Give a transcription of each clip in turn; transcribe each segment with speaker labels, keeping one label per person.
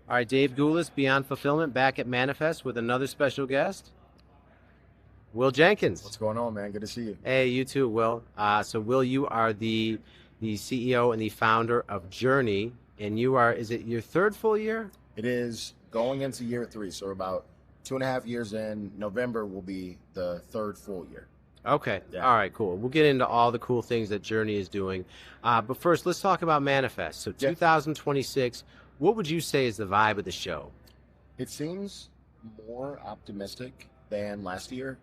Speaker 1: All right, Dave Goulis, Beyond Fulfillment, back at Manifest with another special guest, Will Jenkins.
Speaker 2: What's going on, man? Good to see you.
Speaker 1: Hey, you too, Will. So, Will, you are the CEO and the founder of Journey, and you are, is it your third full year?
Speaker 2: It is going into year 3, so we're about 2.5 years in. November will be the third full year.
Speaker 1: Okay.
Speaker 2: Yeah.
Speaker 1: All right, cool. We'll get into all the cool things that Journey is doing. But first, let's talk about Manifest. So, 2026, what would you say is the vibe of the show?
Speaker 2: It seems more optimistic than last year.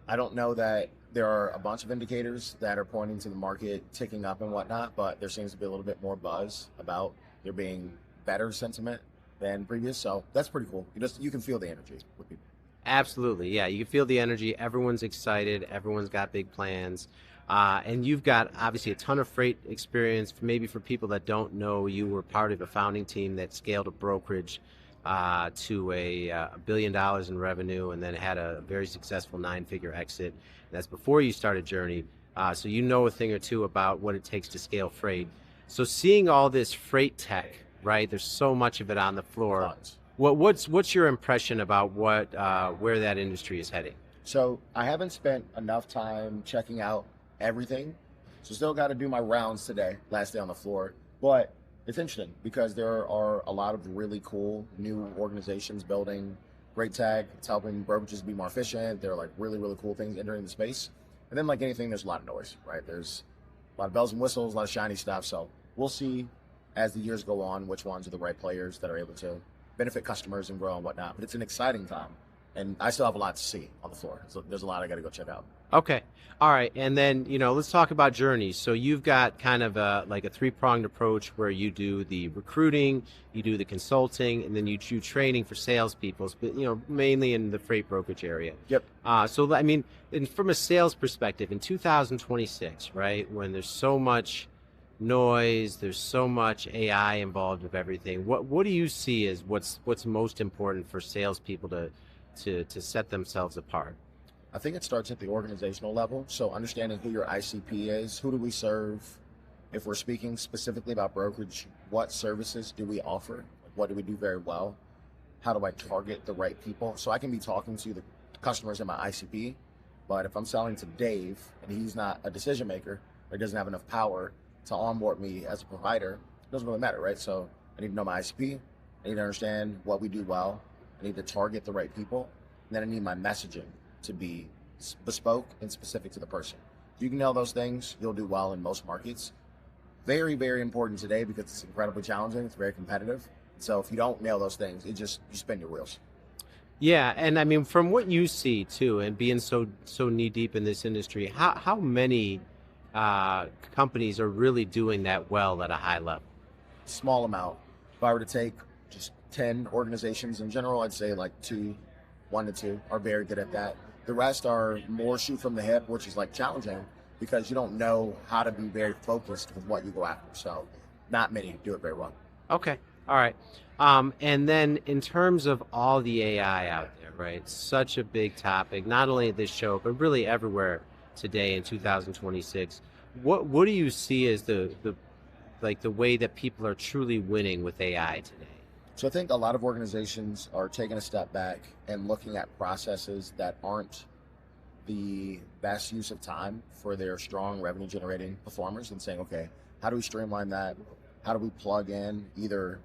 Speaker 2: I don't know that there are a bunch of indicators that are pointing to the market ticking up and whatnot, but there seems to be a little bit more buzz about there being better sentiment than previous. So that's pretty cool. You can feel the energy with people.
Speaker 1: Absolutely, yeah. You can feel the energy. Everyone's excited. Everyone's got big plans. And you've got, obviously, a ton of freight experience. Maybe for people that don't know, you were part of a founding team that scaled a brokerage to $1 billion in revenue and then had a very successful 9-figure exit. And that's before you started Journey. So you know a thing or two about what it takes to scale freight. So seeing all this freight tech, right, there's so much of it on the floor. What's your impression about where that industry is heading?
Speaker 2: So I haven't spent enough time checking out everything. So still got to do my rounds today, last day on the floor. But it's interesting because there are a lot of really cool new organizations building great tech. It's helping brokerages be more efficient. There are like really, really cool things entering the space. And then like anything, there's a lot of noise, right? There's a lot of bells and whistles, a lot of shiny stuff. So we'll see as the years go on which ones are the right players that are able to benefit customers and grow and whatnot. But it's an exciting time. And I still have a lot to see on the floor. So there's a lot I got to go check out.
Speaker 1: Okay. All right. And then, let's talk about Journey. So you've got kind of a 3-pronged approach where you do the recruiting, you do the consulting, and then you do training for salespeople, but, mainly in the freight brokerage area.
Speaker 2: Yep.
Speaker 1: So, I mean, from a sales perspective, in 2026, right, when there's so much noise, there's so much AI involved with everything, what do you see as what's most important for salespeople to set themselves apart?
Speaker 2: I think it starts at the organizational level. So understanding who your ICP is, who do we serve? If we're speaking specifically about brokerage, what services do we offer? What do we do very well? How do I target the right people? So I can be talking to the customers in my ICP, but if I'm selling to Dave and he's not a decision maker or doesn't have enough power to onboard me as a provider, it doesn't really matter, right? So I need to know my ICP. I need to understand what we do well. I need to target the right people. And then I need my messaging to be bespoke and specific to the person. If you can nail those things, you'll do well in most markets. Very, very important today because it's incredibly challenging. It's very competitive. So if you don't nail those things, you spin your wheels.
Speaker 1: Yeah, and I mean, from what you see too, and being so knee deep in this industry, how many companies are really doing that well at a high level?
Speaker 2: Small amount. If I were to take just 10 organizations in general, I'd say like 1 to 2 are very good at that. The rest are more shoot from the hip, which is like challenging because you don't know how to be very focused with what you go after. So not many do it very well.
Speaker 1: Okay. All right. And then in terms of all the AI out there, right? Such a big topic, not only at this show, but really everywhere today in 2026. What do you see as the way that people are truly winning with AI today?
Speaker 2: So I think a lot of organizations are taking a step back and looking at processes that aren't the best use of time for their strong revenue generating performers and saying, okay, how do we streamline that? How do we plug in either,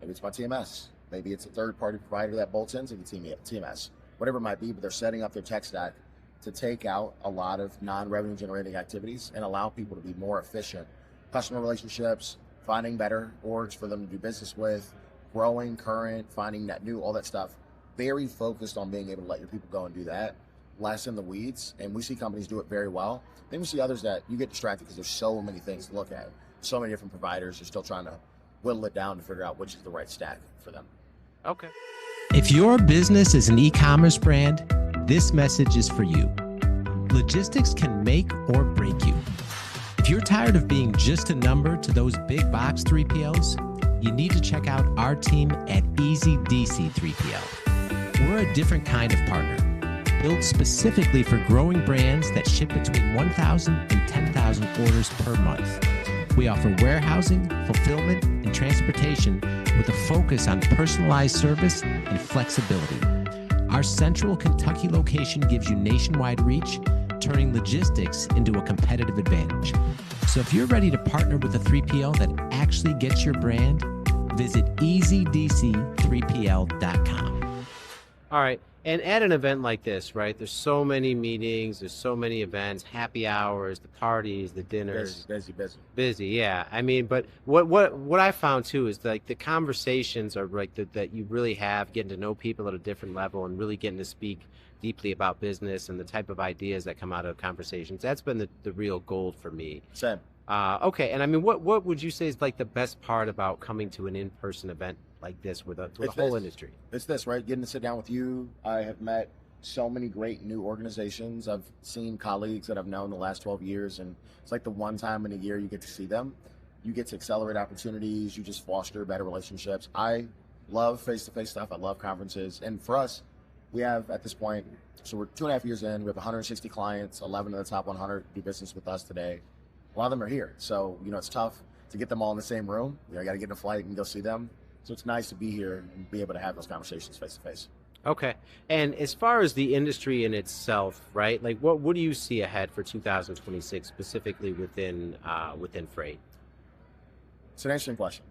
Speaker 2: maybe it's my TMS, maybe it's a third party provider that bolts into the TMS, whatever it might be, but they're setting up their tech stack to take out a lot of non-revenue generating activities and allow people to be more efficient. Customer relationships, finding better orgs for them to do business with, growing, current, finding net new, all that stuff. Very focused on being able to let your people go and do that. Less in the weeds, and we see companies do it very well. Then we see others that you get distracted because there's so many things to look at. So many different providers are still trying to whittle it down to figure out which is the right stack for them.
Speaker 1: Okay.
Speaker 3: If your business is an e-commerce brand, this message is for you. Logistics can make or break you. If you're tired of being just a number to those big box 3PLs, you need to check out our team at Easy DC 3PL. We're a different kind of partner, built specifically for growing brands that ship between 1,000 and 10,000 orders per month. We offer warehousing, fulfillment, and transportation with a focus on personalized service and flexibility. Our central Kentucky location gives you nationwide reach, turning logistics into a competitive advantage. So if you're ready to partner with a 3PL that actually gets your brand, visit easydc3pl.com.
Speaker 1: All right. And at an event like this, right, there's so many meetings, there's so many events, happy hours, the parties, the dinners. Busy, yeah. I mean, but what I found too is like the conversations are like that you really have, getting to know people at a different level and really getting to speak deeply about business and the type of ideas that come out of conversations. That's been the real gold for me.
Speaker 2: Same.
Speaker 1: Okay, and I mean, what would you say is like the best part about coming to an in-person event like this with the whole industry?
Speaker 2: It's this, right? Getting to sit down with you. I have met so many great new organizations. I've seen colleagues that I've known the last 12 years, and it's like the one time in a year you get to see them. You get to accelerate opportunities. You just foster better relationships. I love face-to-face stuff. I love conferences. And for us, we have at this point, so we're 2.5 years in, we have 160 clients, 11 of the top 100 do business with us today. A lot of them are here. So, it's tough to get them all in the same room. I got to get in a flight and go see them. So it's nice to be here and be able to have those conversations face to face.
Speaker 1: Okay. And as far as the industry in itself, right? Like what do you see ahead for 2026 specifically within freight?
Speaker 2: It's an interesting question.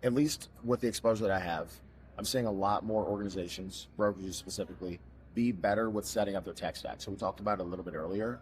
Speaker 2: At least with the exposure that I have, I'm seeing a lot more organizations, brokerages specifically, be better with setting up their tech stack. So we talked about it a little bit earlier.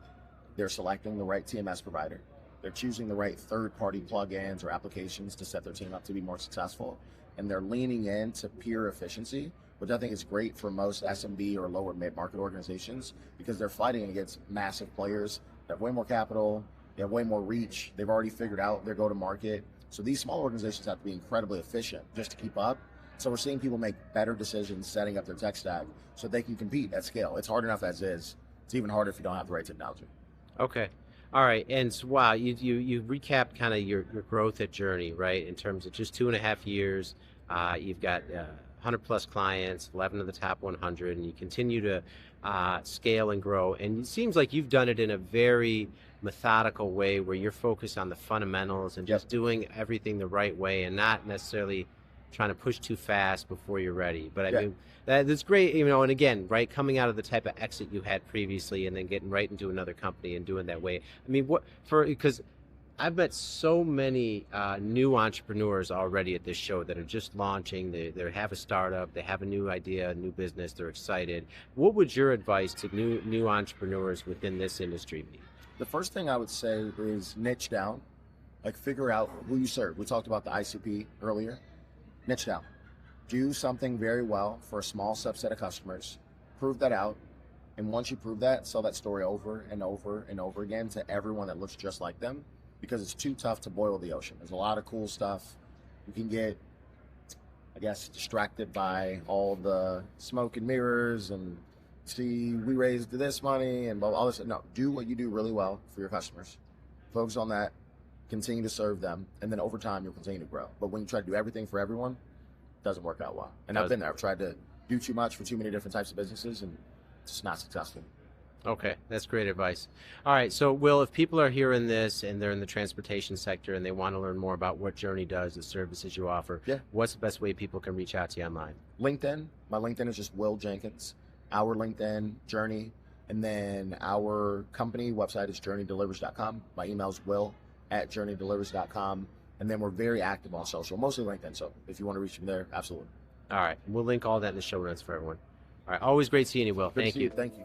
Speaker 2: They're selecting the right TMS provider. They're choosing the right third-party plugins or applications to set their team up to be more successful. And they're leaning into peer efficiency, which I think is great for most SMB or lower mid-market organizations because they're fighting against massive players that have way more capital, they have way more reach, they've already figured out their go-to-market. So these small organizations have to be incredibly efficient just to keep up. So we're seeing people make better decisions setting up their tech stack so they can compete at scale. It's hard enough as is. It's even harder if you don't have the right technology.
Speaker 1: Okay. All right. And so, wow, you recapped kind of your growth at Journey, right? In terms of just 2.5 years, you've got 100 plus clients, 11 of the top 100, and you continue to scale and grow. And it seems like you've done it in a very methodical way where you're focused on the fundamentals and just doing everything the right way and not necessarily trying to push too fast before you're ready. But I mean, that's great, and again, right, coming out of the type of exit you had previously and then getting right into another company and doing that way. I mean, because I've met so many new entrepreneurs already at this show that are just launching, they have a startup, they have a new idea, a new business, they're excited. What would your advice to new entrepreneurs within this industry be?
Speaker 2: The first thing I would say is niche down, like figure out who you serve. We talked about the ICP earlier. Niche down. Do something very well for a small subset of customers. Prove that out. And once you prove that, sell that story over and over and over again to everyone that looks just like them because it's too tough to boil the ocean. There's a lot of cool stuff. You can get, I guess, distracted by all the smoke and mirrors and see we raised this money and blah, blah, all this. No, do what you do really well for your customers. Focus on that. Continue to serve them, and then over time you'll continue to grow. But when you try to do everything for everyone, it doesn't work out well. And I've been there. I've tried to do too much for too many different types of businesses, and it's just not successful.
Speaker 1: Okay, that's great advice. All right, so Will, if people are hearing this and they're in the transportation sector and they want to learn more about what Journey does, the services you offer, what's the best way people can reach out to you online?
Speaker 2: LinkedIn. My LinkedIn is just Will Jenkins. Our LinkedIn, Journey, and then our company website is journeydelivers.com. My email is will@journeydelivers.com. And then we're very active on social, mostly LinkedIn. So if you want to reach me there, absolutely.
Speaker 1: All right. We'll link all that in the show notes for everyone. All right. Always great seeing you, Will. Thank you.
Speaker 2: Thank you.